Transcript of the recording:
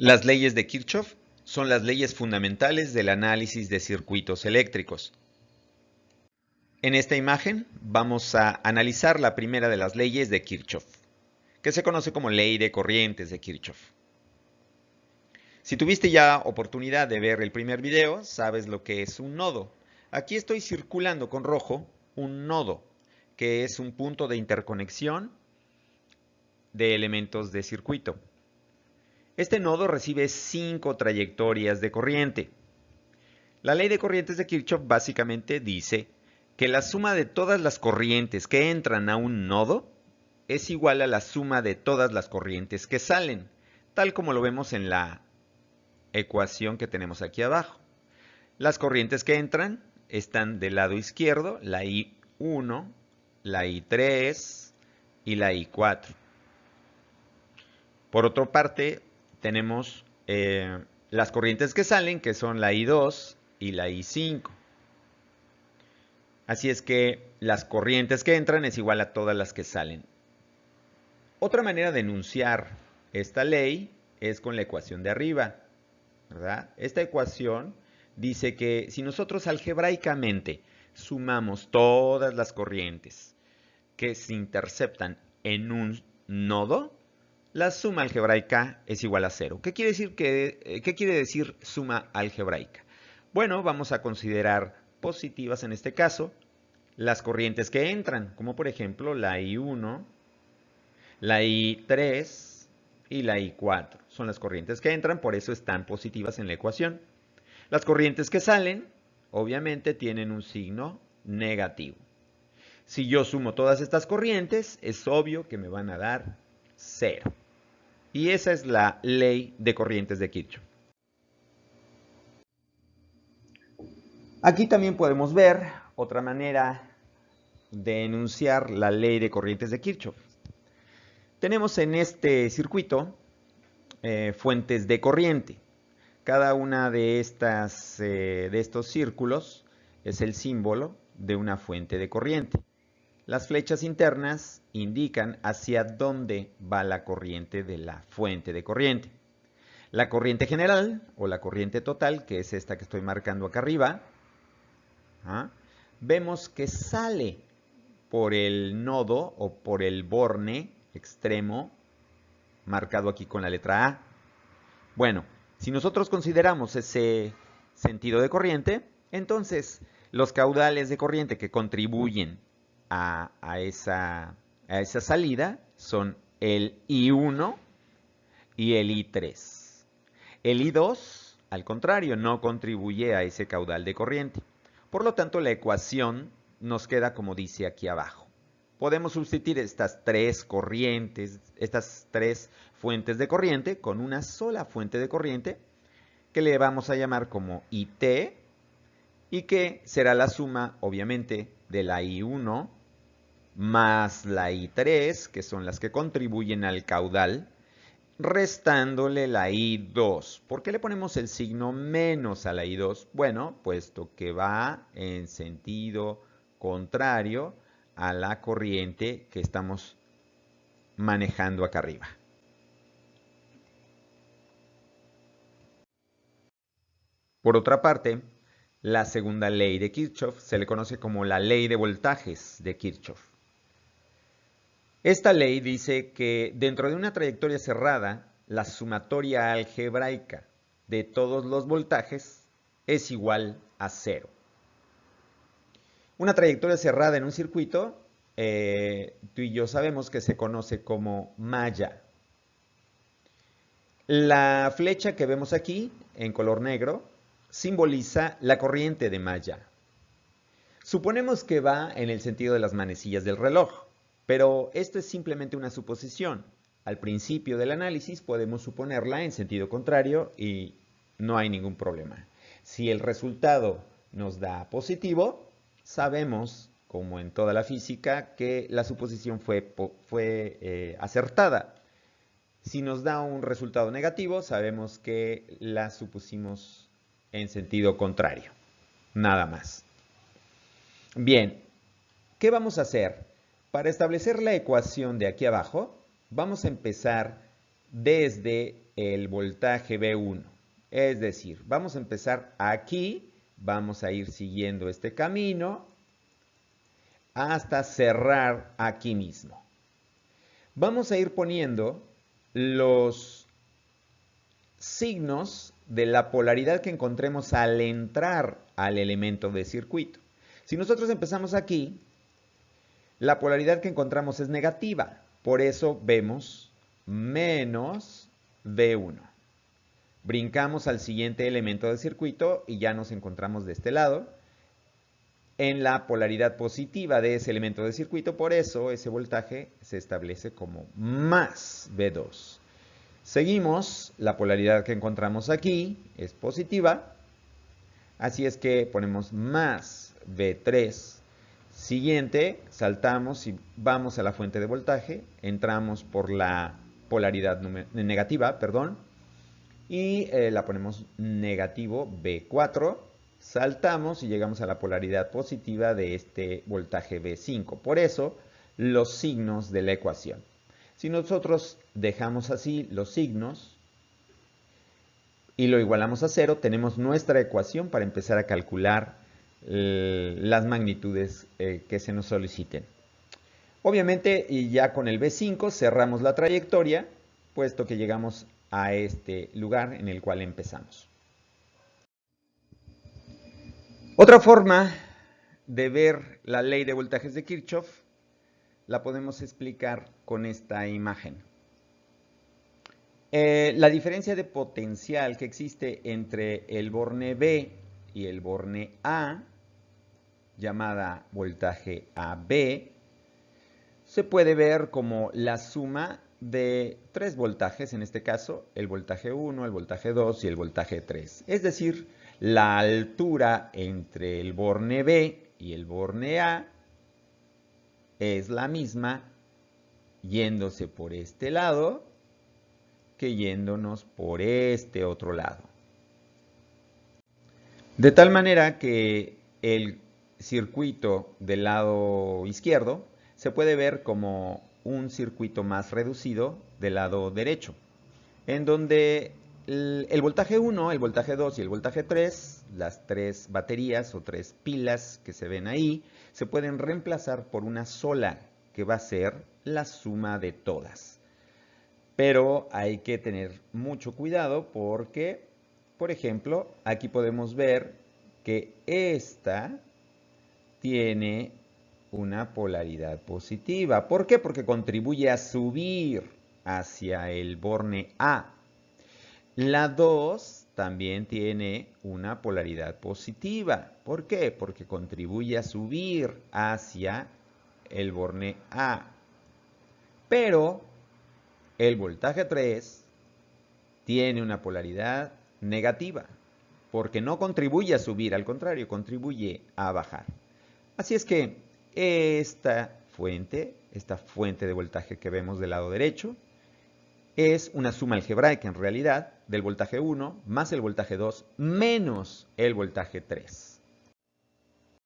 Las leyes de Kirchhoff son las leyes fundamentales del análisis de circuitos eléctricos. En esta imagen vamos a analizar la primera de las leyes de Kirchhoff, que se conoce como ley de corrientes de Kirchhoff. Si tuviste ya oportunidad de ver el primer video, sabes lo que es un nodo. Aquí estoy circulando con rojo un nodo, que es un punto de interconexión de elementos de circuito. Este nodo recibe 5 trayectorias de corriente. La ley de corrientes de Kirchhoff básicamente dice que la suma de todas las corrientes que entran a un nodo es igual a la suma de todas las corrientes que salen, tal como lo vemos en la ecuación que tenemos aquí abajo. Las corrientes que entran están del lado izquierdo, la I1, la I3 y la I4. Por otra parte, tenemos las corrientes que salen, que son la I2 y la I5. Así es que las corrientes que entran es igual a todas las que salen. Otra manera de enunciar esta ley es con la ecuación de arriba, ¿verdad? Esta ecuación dice que si nosotros algebraicamente sumamos todas las corrientes que se interceptan en un nodo, la suma algebraica es igual a 0. ¿Qué quiere decir suma algebraica? Bueno, vamos a considerar positivas en este caso las corrientes que entran, como por ejemplo la I1, la I3 y la I4. Son las corrientes que entran, por eso están positivas en la ecuación. Las corrientes que salen, obviamente, tienen un signo negativo. Si yo sumo todas estas corrientes, es obvio que me van a dar 0. Y esa es la ley de corrientes de Kirchhoff. Aquí también podemos ver otra manera de enunciar la ley de corrientes de Kirchhoff. Tenemos en este circuito fuentes de corriente. Cada una de estos círculos es el símbolo de una fuente de corriente. Las flechas internas indican hacia dónde va la corriente de la fuente de corriente. La corriente general o la corriente total, que es esta que estoy marcando acá arriba, vemos que sale por el nodo o por el borne extremo marcado aquí con la letra A. Bueno, si nosotros consideramos ese sentido de corriente, entonces los caudales de corriente que contribuyen a esa salida son el I1 y el I3. El I2, al contrario, no contribuye a ese caudal de corriente. Por lo tanto, la ecuación nos queda como dice aquí abajo. Podemos sustituir estas tres corrientes, estas tres fuentes de corriente con una sola fuente de corriente que le vamos a llamar como IT y que será la suma, obviamente, de la I1 más la I3, que son las que contribuyen al caudal, restándole la I2. ¿Por qué le ponemos el signo menos a la I2? Bueno, puesto que va en sentido contrario a la corriente que estamos manejando acá arriba. Por otra parte, la segunda ley de Kirchhoff se le conoce como la ley de voltajes de Kirchhoff. Esta ley dice que dentro de una trayectoria cerrada, la sumatoria algebraica de todos los voltajes es igual a 0. Una trayectoria cerrada en un circuito, tú y yo sabemos que se conoce como malla. La flecha que vemos aquí, en color negro, simboliza la corriente de malla. Suponemos que va en el sentido de las manecillas del reloj, pero esto es simplemente una suposición. Al principio del análisis podemos suponerla en sentido contrario y no hay ningún problema. Si el resultado nos da positivo, sabemos, como en toda la física, que la suposición fue acertada. Si nos da un resultado negativo, sabemos que la supusimos en sentido contrario. Nada más. Bien, ¿qué vamos a hacer? Para establecer la ecuación de aquí abajo, vamos a empezar desde el voltaje V1. Es decir, vamos a empezar aquí, vamos a ir siguiendo este camino hasta cerrar aquí mismo. Vamos a ir poniendo los signos de la polaridad que encontremos al entrar al elemento de circuito. Si nosotros empezamos aquí, la polaridad que encontramos es negativa, por eso vemos menos V1. Brincamos al siguiente elemento del circuito y ya nos encontramos de este lado en la polaridad positiva de ese elemento de circuito, por eso ese voltaje se establece como más V2. Seguimos, la polaridad que encontramos aquí es positiva, así es que ponemos más V3. Siguiente, saltamos y vamos a la fuente de voltaje, entramos por la polaridad negativa, y la ponemos negativo V4, saltamos y llegamos a la polaridad positiva de este voltaje V5. Por eso, los signos de la ecuación. Si nosotros dejamos así los signos y lo igualamos a 0, tenemos nuestra ecuación para empezar a calcular las magnitudes que se nos soliciten. Obviamente, y ya con el V5 cerramos la trayectoria, puesto que llegamos a este lugar en el cual empezamos. Otra forma de ver la ley de voltajes de Kirchhoff la podemos explicar con esta imagen. La diferencia de potencial que existe entre el borne B y el borne A, llamada voltaje AB, se puede ver como la suma de tres voltajes, en este caso el voltaje 1, el voltaje 2 y el voltaje 3. Es decir, la altura entre el borne B y el borne A es la misma yéndose por este lado que yéndonos por este otro lado. De tal manera que el circuito del lado izquierdo se puede ver como un circuito más reducido del lado derecho, en donde el voltaje 1, el voltaje 2 y el voltaje 3, las tres baterías o tres pilas que se ven ahí, se pueden reemplazar por una sola, que va a ser la suma de todas. Pero hay que tener mucho cuidado porque, por ejemplo, aquí podemos ver que esta tiene una polaridad positiva. ¿Por qué? Porque contribuye a subir hacia el borne A. La 2 también tiene una polaridad positiva. ¿Por qué? Porque contribuye a subir hacia el borne A. Pero el voltaje 3 tiene una polaridad negativa, porque no contribuye a subir, al contrario, contribuye a bajar. Así es que esta fuente de voltaje que vemos del lado derecho, es una suma algebraica en realidad del voltaje 1 más el voltaje 2 menos el voltaje 3.